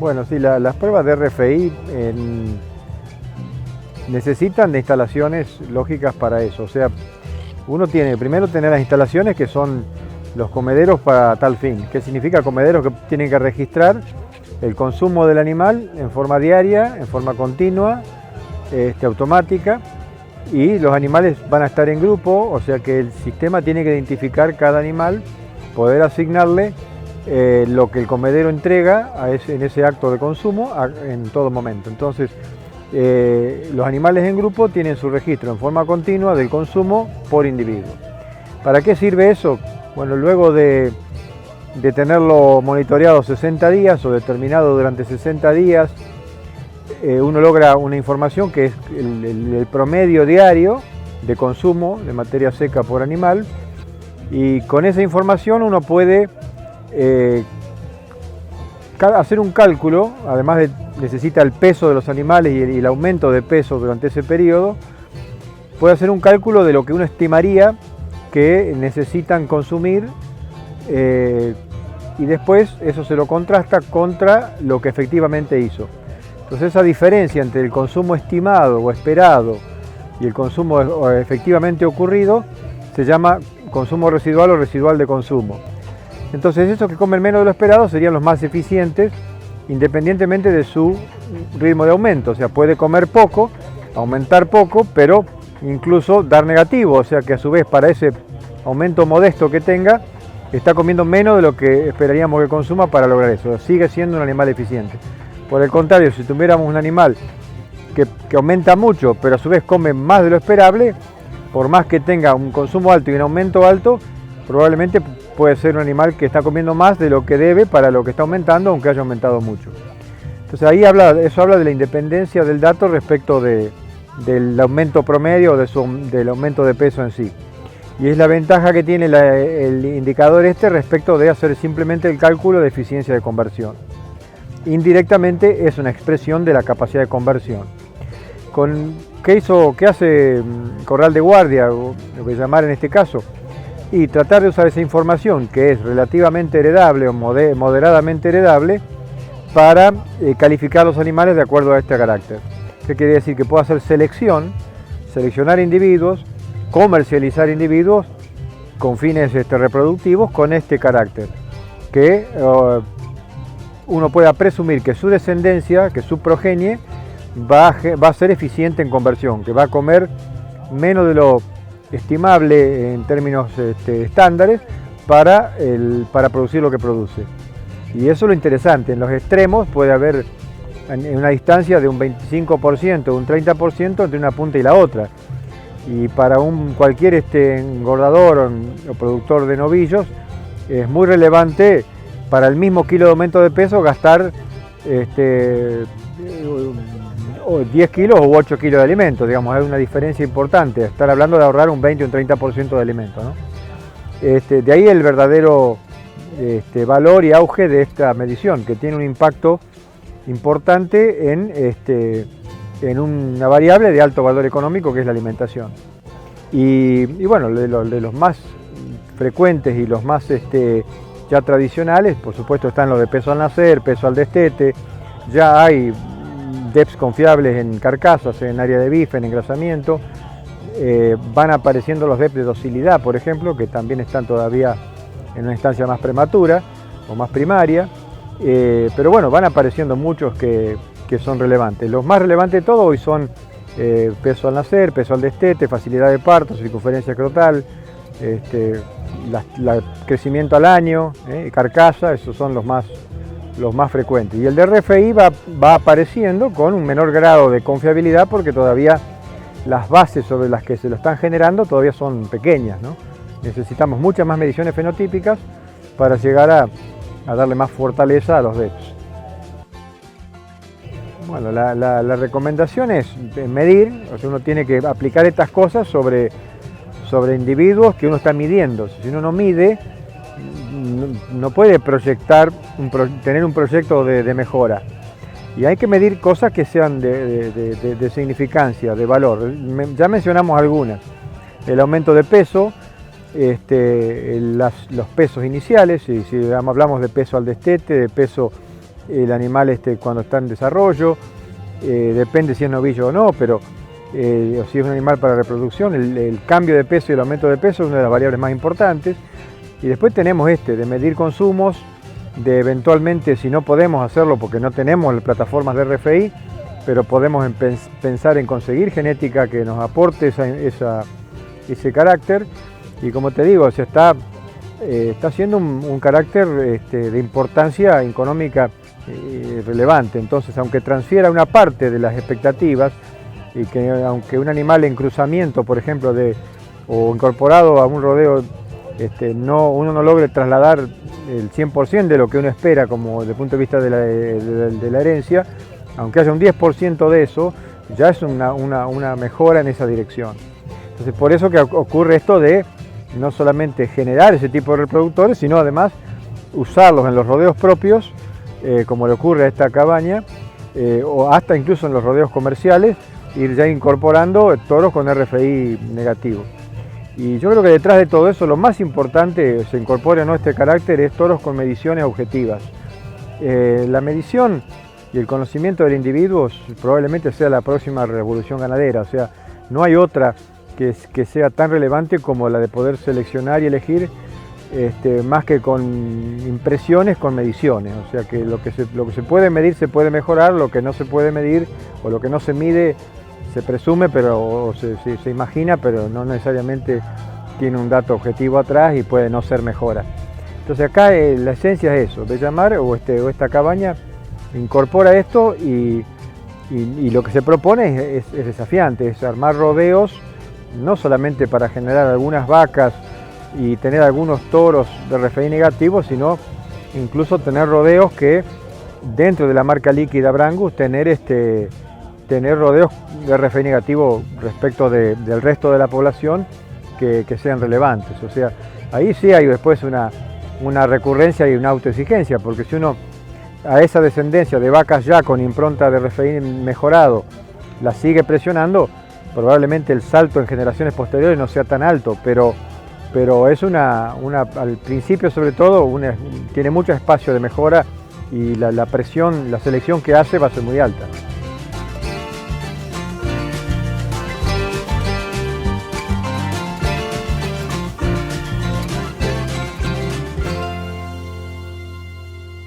Bueno, sí, las pruebas de RFI necesitan de instalaciones lógicas para eso. O sea, uno tiene primero tener las instalaciones que son los comederos para tal fin. ¿Qué significa comederos? Que tienen que registrar el consumo del animal en forma diaria, en forma continua, automática, y los animales van a estar en grupo, o sea que el sistema tiene que identificar cada animal, poder asignarle lo que el comedero entrega en ese acto de consumo en todo momento. Entonces, los animales en grupo tienen su registro en forma continua del consumo por individuo. ¿Para qué sirve eso? Bueno, luego de tenerlo monitoreado 60 días o determinado durante 60 días, uno logra una información que es el promedio diario de consumo de materia seca por animal, y con esa información uno puede hacer un cálculo. Además necesita el peso de los animales y el aumento de peso durante ese periodo, puede hacer un cálculo de lo que uno estimaría que necesitan consumir, y después eso se lo contrasta contra lo que efectivamente hizo. Entonces esa diferencia entre el consumo estimado o esperado y el consumo efectivamente ocurrido se llama consumo residual o residual de consumo. Entonces esos que comen menos de lo esperado serían los más eficientes, independientemente de su ritmo de aumento. O sea, puede comer poco, aumentar poco, pero incluso dar negativo, o sea que a su vez para ese aumento modesto que tenga, está comiendo menos de lo que esperaríamos que consuma para lograr eso. Sigue siendo un animal eficiente. Por el contrario, si tuviéramos un animal que aumenta mucho, pero a su vez come más de lo esperable, por más que tenga un consumo alto y un aumento alto, probablemente puede ser un animal que está comiendo más de lo que debe para lo que está aumentando, aunque haya aumentado mucho. Entonces ahí eso habla de la independencia del dato respecto del aumento promedio, del aumento de peso en sí. Y es la ventaja que tiene el indicador respecto de hacer simplemente el cálculo de eficiencia de conversión. Indirectamente es una expresión de la capacidad de conversión. ¿Qué hace Corral de Guardia, o lo que llamar en este caso? Y tratar de usar esa información que es relativamente heredable o moderadamente heredable para calificar los animales de acuerdo a este carácter. ¿Qué quiere decir? Que puede hacer seleccionar individuos, comercializar individuos con fines reproductivos con este carácter, que uno pueda presumir que su descendencia, que su progenie, va a ser eficiente en conversión, que va a comer menos de lo estimable en términos estándares para producir lo que produce. Y eso es lo interesante. En los extremos puede haber en una distancia de un 25%, un 30% entre una punta y la otra. Y para cualquier engordador o productor de novillos es muy relevante para el mismo kilo de aumento de peso gastar 10 kilos u 8 kilos de alimento. Digamos, hay una diferencia importante. Estar hablando de ahorrar un 20 o un 30% de alimento, ¿no? De ahí el verdadero valor y auge de esta medición, que tiene un impacto importante en una variable de alto valor económico que es la alimentación. Y bueno, de los más frecuentes y los más ya tradicionales, por supuesto están los de peso al nacer, peso al destete. Ya hay DEPs confiables en carcasas, en área de bife, en engrasamiento. Van apareciendo los DEPs de docilidad, por ejemplo, que también están todavía en una instancia más prematura o más primaria. Pero bueno, van apareciendo muchos que son relevantes. Los más relevantes de todos hoy son peso al nacer, peso al destete, facilidad de parto, circunferencia escrotal, crecimiento al año, carcasa. Esos son los más frecuentes. Y el de RFI va apareciendo con un menor grado de confiabilidad porque todavía las bases sobre las que se lo están generando todavía son pequeñas, ¿no? Necesitamos muchas más mediciones fenotípicas para llegar a darle más fortaleza a los DEPs. Bueno, la recomendación es medir, o sea, uno tiene que aplicar estas cosas sobre individuos que uno está midiendo. Si uno no mide, no puede tener un proyecto de mejora. Y hay que medir cosas que sean de significancia, de valor. Ya mencionamos algunas. El aumento de peso, los pesos iniciales, si hablamos de peso al destete, de peso el animal cuando está en desarrollo, depende si es novillo o no, pero o si es un animal para reproducción, el cambio de peso y el aumento de peso es una de las variables más importantes. Y después tenemos de medir consumos, de eventualmente, si no podemos hacerlo porque no tenemos las plataformas de RFI, pero podemos pensar en conseguir genética que nos aporte ese carácter. Y como te digo, se está siendo un carácter de importancia económica relevante. Entonces, aunque transfiera una parte de las expectativas, y que aunque un animal en cruzamiento, por ejemplo, o incorporado a un rodeo, uno no logre trasladar el 100% de lo que uno espera como desde el punto de vista de la herencia, aunque haya un 10% de eso, ya es una mejora en esa dirección. Entonces, por eso que ocurre esto de no solamente generar ese tipo de reproductores, sino además usarlos en los rodeos propios, como le ocurre a esta cabaña, o hasta incluso en los rodeos comerciales, ir ya incorporando toros con RFI negativo. Y yo creo que detrás de todo eso, lo más importante, se incorpore o no este carácter, es toros con mediciones objetivas. La medición y el conocimiento del individuo probablemente sea la próxima revolución ganadera, o sea, no hay otra que sea tan relevante como la de poder seleccionar y elegir más que con impresiones, con mediciones. O sea que lo que se puede medir se puede mejorar, lo que no se puede medir o lo que no se mide se presume, o se imagina, pero no necesariamente tiene un dato objetivo atrás y puede no ser mejora. Entonces acá la esencia es eso, de llamar o esta cabaña incorpora esto y lo que se propone es desafiante, es armar rodeos no solamente para generar algunas vacas y tener algunos toros de RFI negativo, sino incluso tener rodeos que dentro de la marca líquida Brangus tener rodeos de RFI negativo respecto del resto de la población que sean relevantes. O sea, ahí sí hay después una recurrencia y una autoexigencia, porque si uno a esa descendencia de vacas ya con impronta de RFI mejorado la sigue presionando, probablemente el salto en generaciones posteriores no sea tan alto, pero es al principio sobre todo, tiene mucho espacio de mejora y la presión, la selección que hace va a ser muy alta.